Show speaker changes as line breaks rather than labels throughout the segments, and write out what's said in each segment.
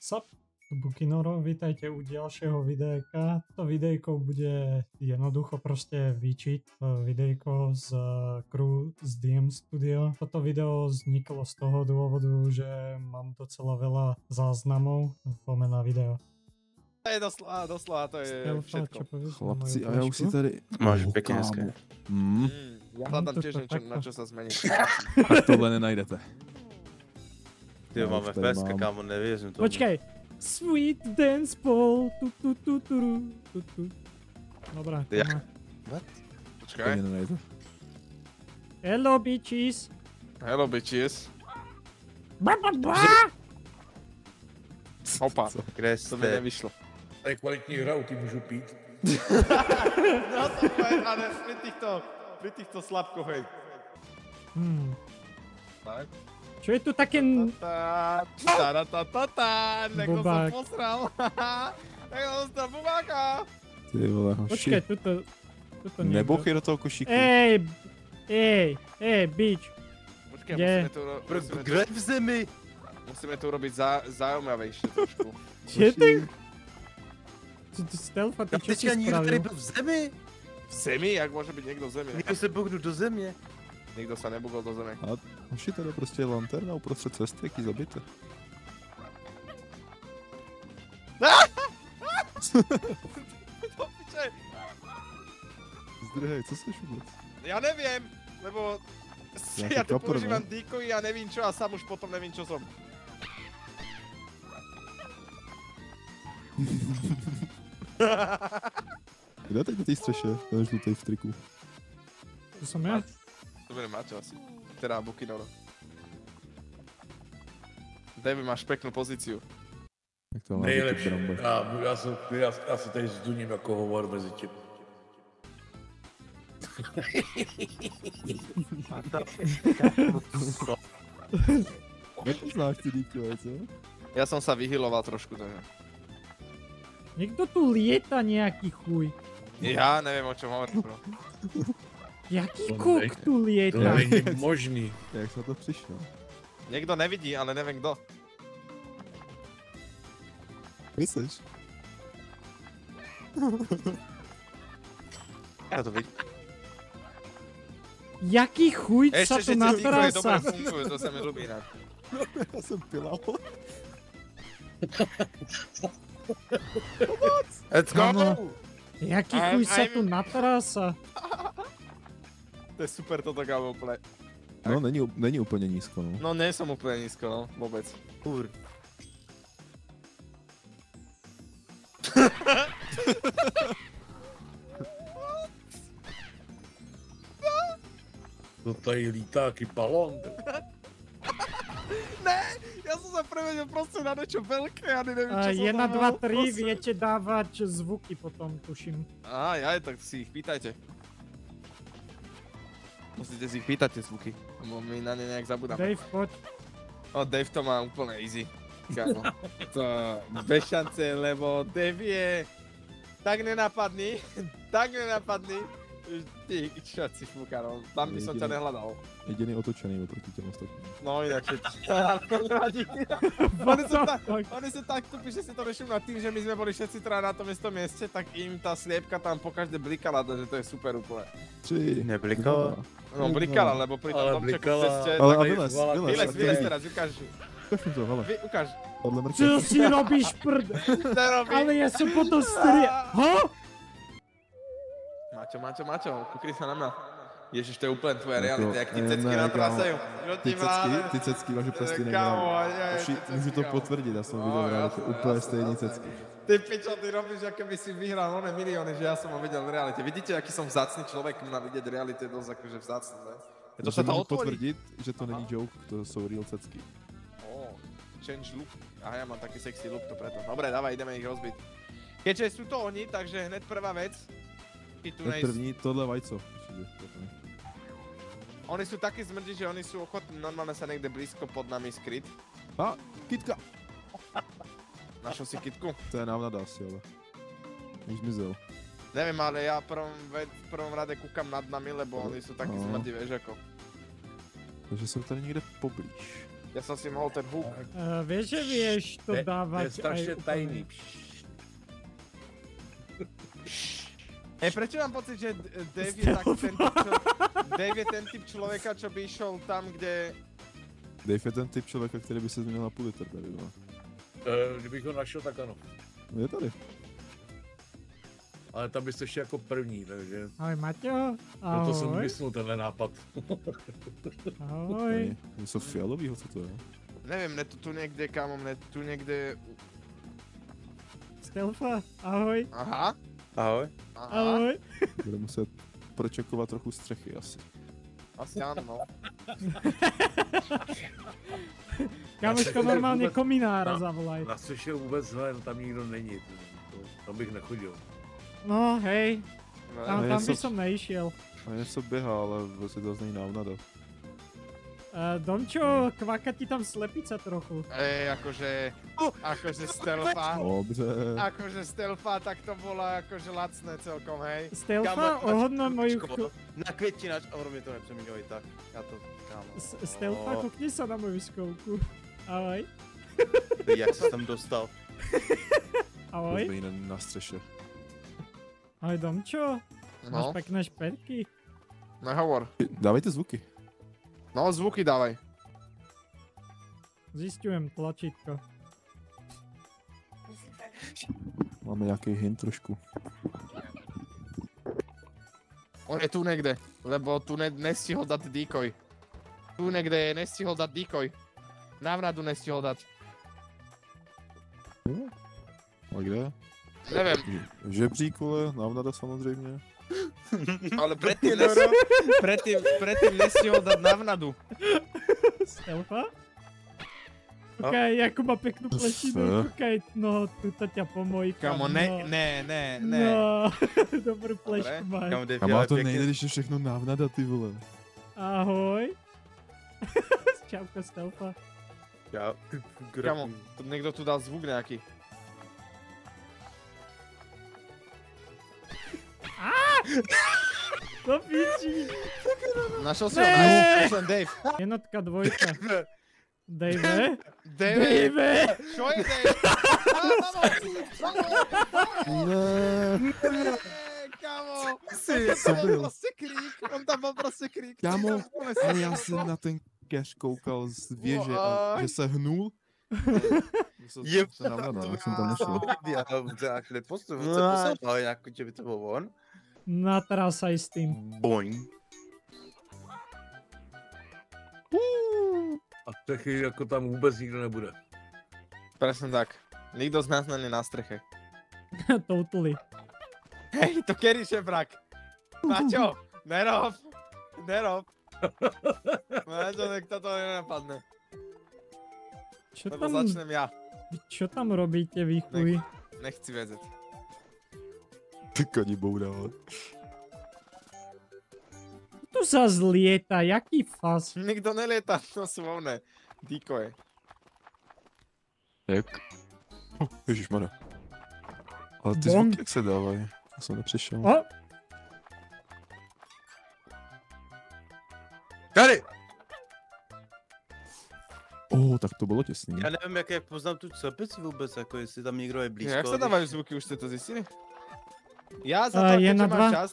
Sup, Bukinoro, vítajte u ďalšieho videjka. To videjko bude jednoducho proste výčit videjko z crew z DM Studio. Toto video vzniklo z toho dôvodu, že mám docela veľa záznamov pomena video.
To je doslova, to je všetko.
Chlapci, a já už si tady...
Máš pěkně hezké.
Ja hľadám tiež niečo, na čo sa zmení.
Tak tohle nenajdete.
Ty mám FPS, kámo, nevěřím tomu.
Počkej. Sweet dance ball. Dobrá.
Jak? What?
Počkaj.
To nenajdete.
Hello bitches.
Hello bitches. Hopa,
Kde
to mi
jste?
nevyšlo.
To je kvalitní hra, ty můžu pít.
No to je, ale pri týchto slabkoch, hej. Tak.
Čo je tu také...
Nekto sa
Bubák.
posral. Nekto dostal bubáka.
Ty vole,
Počkej,
hoši.
tuto
Nebochy do toho košíku.
Ej, bitch.
Počkej,
Kde?
Kde v zemi?
musíme to urobiť zaujímavejšie trošku.
Čo ty? Stealth, ty
Já
čo si
teďka nikdo tady
spravil?
byl v zemi.
V zemi? Jak môže byť niekto v zemi?
Někdo se bugnu do země.
Nikto sa nebugol do zeme.
Hoši, tady je prostě lanterna uprostřed cesty, jaký zabité.
To piče,
Zdrhej, co seš vůbec?
ja neviem, lebo
Nejaký
ja tu
kapor,
používam
ne?
decoy a nevím čo a sám už potom nevím čo som.
Kde je teď na té střeše? Ten žlutej v triku.
To som ja?
To bude Maťo asi. Teda Bukinoro. Davey, máš peknú pozíciu.
Jak to má být
Nejlepší.
brambo.
Já se tady zduním jako hovor mezi tím.
Nepoznáš ty díky, co?
Ja som sa vyhyloval trošku, takže.
Niekto tu lieta nejaký chuj.
Ja neviem o čom hovorím, bro.
Jaký
To
kuk
nejde.
tu
To
lieta?
není možný.
Jak jsi na to přišel?
Niekto nevidí, ale neviem kto.
Myslíš?
Já to vidím.
Jaký chuj sa
Ešte
tu
všetci decoy dobre
natrasa?
fungujú, to sa mi ľúbi inak.
Já jsem pilal.
Let's go!
Áno. Jaký chuj sa tu natrasa?
To je super toto kámo úplne.
No, není úplně nízko, no.
No nie som úplne nízko, no, vôbec.
Kur.
To tady lítá jaký balón.
Ne, ja som sa prevedel proste na niečo veľké, ani neviem čo som
1,
tam
2,
mal.
3, viete dávať zvuky potom, tuším.
Aj, tak si ich pýtajte. Musíte si ich pýtať tie zvuky, lebo my na ne nejak zabudáme.
Dave, poď.
No Dave to má úplne easy. Kámo. To bez šance, lebo Dave je tak nenápadný, Ty, čo si fúka, no. Tam by som ťa nehľadal.
Jediný otočený oproti těm ostatním.
No inak všetci. Oni sú tak tupí, že si to nevšimnú tým, že my sme boli všetci teda na tom istom mieste, tak im tá sliepka tam pokaždé blikala, takže to je super úplne.
3,
Neblikala?
No blikala, lebo pri tom
Ale
domčeku v
blikala.
ceste...
Ale a
tak-
vylez.
Vylez teraz, ukáž.
Ukaž mi to, hele.
Ukáž.
Podle mrkev.
Čo si robíš, prd?
Nerobí.
Ale ja som potom strie... Ha?
Maťo, kukri sa na mňa. Ježiš, to je úplne tvoja
Jako,
realita, jak ty
ne,
cecky
ne,
natrasajú. Čo ti vláde?
Ty cecky máš úplně stejný
Kámo,
brand.
aj,
Hoši,
ty
můžu
cecky,
to
kámo.
potvrdit, já jsem viděl v realitě
jasné,
úplně
jasné,
stejný
jasné.
cecky.
Ty pičo, ty robíš, ako by si vyhral oné milióny, že ja som ho videl v realite. Vidíte, aký som vzácný človek, na vidieť v realite dosť akože vzácný, ne? To sa to
můžu
otvorí.
potvrdit, že to není joke, to jsou real cecky.
Change look. Aha, ja mám taký sexy look, to preto. Dobre, dávaj, ideme ich rozbiť. Keďže sú to oni, takže hned prvá vec.
Hned první, tohle vajco.
Oni sú takí zmrdí, že oni sú ochotní normálne sa niekde blízko pod nami skryť.
A, kytka!
Našel si kitku?
To je návnada asi, ale. Už zmizel.
Neviem, ale ja v prvom rade kúkam nad nami, lebo oni sú takí
No.
zmrdí, vieš ako.
Takže jsou tady někde poblíž.
Ja som si mohol ten huk.
Vieš, že vieš to dávať
To je strašne
aj
tajný.
Prečo mám pocit, že Dave je ten typ človeka, čo by išiel tam, kde...
Dave je ten typ člověka, který by se změnil na půl litr tady, no.
Kdybych ho našel, tak ano.
Je tady.
Ale tam bys ještě jako první, takže...
Ahoj Maťo, ahoj.
Proto jsem vysnul tenhle nápad.
Ahoj.
Něco fialovýho, co to je?
Neviem, mne to tu niekde, kámo, mne tu niekde...
Stelfa, ahoj.
Aha.
Ahoj.
Aha.
Ahoj.
Bude muset pročekovat trochu střechy asi.
Asi áno, no.
Kamoško, normálně kominára zavolaj.
Na střeše vůbec ne, tam nikdo není. Tam bych nechodil.
No hej,
No,
tam by
něco-
som neišiel.
A něco běhá, ale vlastně to zní návnada.
Domčo, kvaka ti tam slepica trochu.
akože stealtha.
Dobře.
Akože stealtha, tak to bolo akože lacné celkom, hej.
Stelfa, ohodno moju...
Na květinač, a mě to nepřeměňuj tak. Já to, kámo.
Stelfa, koukni sa na moju skouku. Ahoj.
Jak jsi tam dostal?
Ahoj.
Pozbej na střeše.
Ahoj Domčo, máš
No,
pekné šperky.
nehovor.
Dávejte zvuky.
No, zvuky dávaj.
Zistujem tlačítko.
Máme nějaký hint trošku.
On je tu niekde, lebo tu nestihol dať decoy. Tu niekde je, nestihol dať decoy. Návnadu nestihol dať.
A kde?
Neviem,
V žebříku, návnada samozřejmě.
ale predtým nestihol dať návnadu.
Stelfa? Kúkaj, ako má peknú plešinu, kúkaj, no, tuto ťa pomojkam,
Kamo,
no.
ne.
No, dobrú plešku máš.
Kam jde,
A má to nejde, když je všechno návnada, ty vole.
Ahoj. Čauko, Stelfa.
Já,
Kamo, to niekto tu dal zvuk nejaký.
Do piči.
Našiel si ho,
Ne!
našiel som Dave.
Jednotka, dvojka. Dave?
Dave!
Dave!
Čo je Dave?
Ne.
Kamo! On tam bol proste krík.
Kámo, ale já jsem na ten cash koukal z věže a že se hnul.
Je
se návnada, tak jsem tam nešel.
Já tak nepostupuji, se poslouchal, jako že by to byl on.
Natrásaj s tým.
Boing.
A střechy jako tam vůbec nikdo nebude.
Presne tak. Nikto z nás není na streche.
Totally.
Hej, to kedy žebrak? Maťo, nerob. Maťo, nech to nenapadne.
Čo
Lebo
tam,
začnem ja.
čo tam robíte vy chuj?
Nechci vedieť.
Ty koni boudával.
Tu sa zlieta, jaký fas.
Nikto nelieta, to sú ovné. Decoje.
Jak? Ježišmarja. Ale ty
Bon.
zvuky jak se dávají? Já jsem nepřišel.
O,
Tady!
Tak to bylo těsný.
Já nevím, jak poznám tu slepici vůbec, jako jestli tam někdo je blízko.
Jak sa dávajú zvuky, už ste to zistili? Ja za to,
jedna,
keďže
dva.
mám čas...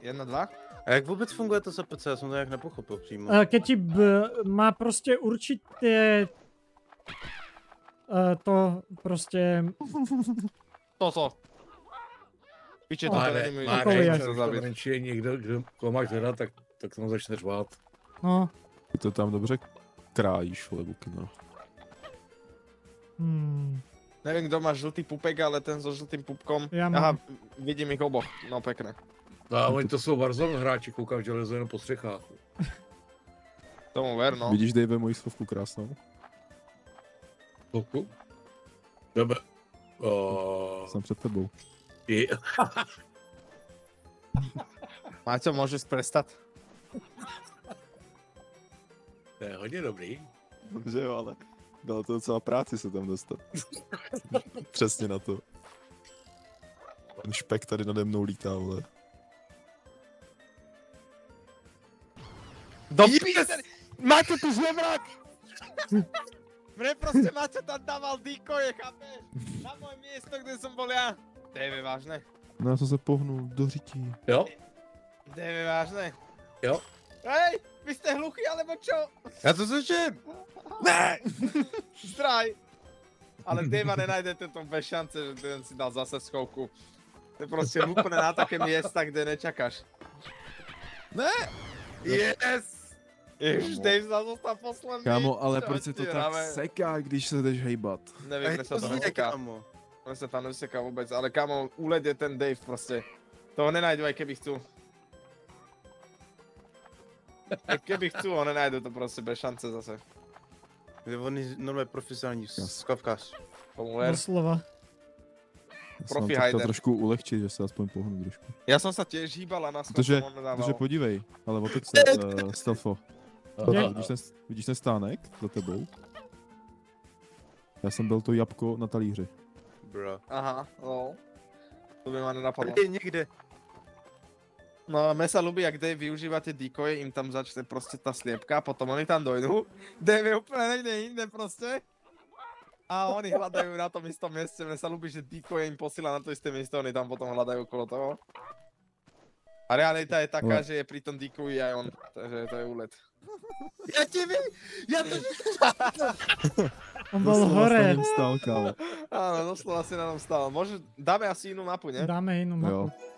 1, 2?
A jak vůbec funguje ta slepice? Já jsem to nějak nepochopil přímo.
keď ti má prostě určité to prostě
Toto. Piče, toto
Má
není
ne,
okolie.
můj
když tam venčí je někdo, kdo koho máš hledat, tak tam začne řvát.
no,
Ty to tam dobře krájíš, vole, Bukino.
Neviem, kto má žltý pupek, ale ten so žltým pupkom.
Ja mám.
Aha, vidím ich oboch. No pekné.
No a oni to jsou Warzone hráči, koukám, že lezou jenom po střechách.
Tomu ver, no.
Vidíš, Dave, moji slovku krásnou?
Koku? Dobře.
Jsem před tebou.
Maťo, môžeš prestat?
To je hodně dobrý.
Že jo, ale dalo to docela práci se tam dostat. Přesně na to. Ten špek tady nade mnou lítá, vole.
Do píse! Maťo, tu žebrak! Mne proste Maťo tam dával decoje, chápeš? Na moje miesto, kde som bol ja. Dave, vážne?
No já jsem se pohnul do řití.
Jo?
Dave, vážne?
Jo?
Hej, vy ste hluchí, alebo čo?
Já to slyším!
Ne! Zdraj! Ale Deva nenajdete to bez šance, že ten si dal zase schovku. To je prostě úplne na také miesta, kde nečakáš.
Ne!
Yes! Ježiš, Dave zostal posledný.
Kámo, ale
Čo
proč se to
ti
tak
hráme?
seká, když se jdeš hejbat?
Neviem, mne sa to neseká. Mne sa tam neseká vôbec, ale kámo, úled je ten Dave proste. Toho nenajdu, aj keby chcú. Aj keby chcú, ho nenajdu to proste bez šance zase.
On je normálně profesionální skavkař.
Tomu ver.
Doslova.
Já jsem
Profi
vám to chtěl
hider.
trošku ulehčit, že se aspoň pohnu trošku.
Ja som sa tiež hýbal a na skok
Protože,
som ho nedával.
protože podívej, ale otoč se, Stelfo.
Aha.
Vidíš ten stánek za tebou? Já jsem byl to jabko na talíři.
Bro.
Aha, no. To by ma nenapadlo.
Tady někde.
No a mne sa ľúbi, jak Dave využíva tie decoje, im tam začne proste tá sliepka, potom oni tam dojdú. Dave je úplne niekde inde proste. A oni hľadajú na tom istom mieste. Mne sa ľúbi, že decoje im posíla na to isté miesto, oni tam potom hľadajú okolo toho. A realita je taká, že je pri tom decoji aj on, takže to je úlet.
Já tě vím! Já to
On bol
Doslova
hore.
na něm stál, kámo.
Áno, doslova si na tom stál. Dáme asi inú mapu, ne?
Dáme inú mapu.
Jo.